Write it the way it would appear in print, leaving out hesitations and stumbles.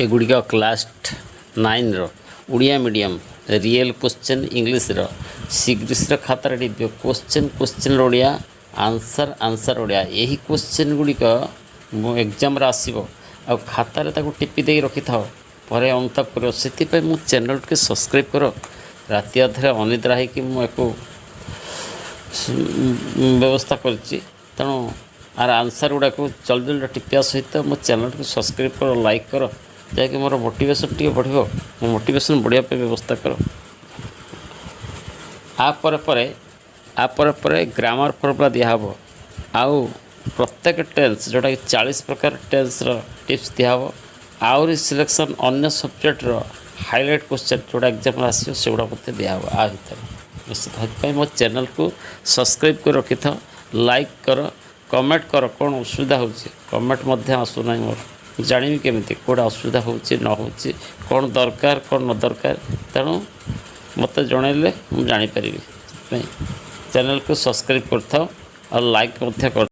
एगुड़िक class 9 Odia medium real question English सिग्रीस खातार question Odia answer Odia यही क्वेश्चन गुड़िक एग्जाम आसो आ खातार टिपी दे रखि था पर अंत कर से मो चैनल के सब्सक्राइब कर राति अधे अनिद्रा हो व्यवस्था कर तेणु आर आंसर गुड़ाक जल्दी जल्दी टिपिया सहित मो चैनल को सब्सक्राइब कर लाइक कर जहाँकि मोर मोटिवेशन टी बढ़ मो मोटिवेशन बढ़िया व्यवस्था कर आपर ग्रामर फर्मुला दिहब आउ प्रत्येक टेन्स जोटा कि 40 प्रकार टेन्स टिप्स दिहब आउरी सिलेक्शन अन्य सब्जेक्ट हाईलाइट क्वेश्चन जोड़ा एग्जाम आसो से गुड़ा मत दिहब आ भर निश्चित मो चैनल को सब्सक्राइब कर रखि था लाइक कर कमेंट कर कौन असुविधा हो कमेंट आसूना मोर जानी केमी कौटा असुविधा हो कौन दरकार कौन न दरकार तेणु मत जनइले मुझे जापर चैनल को सब्सक्राइब कर लाइक कर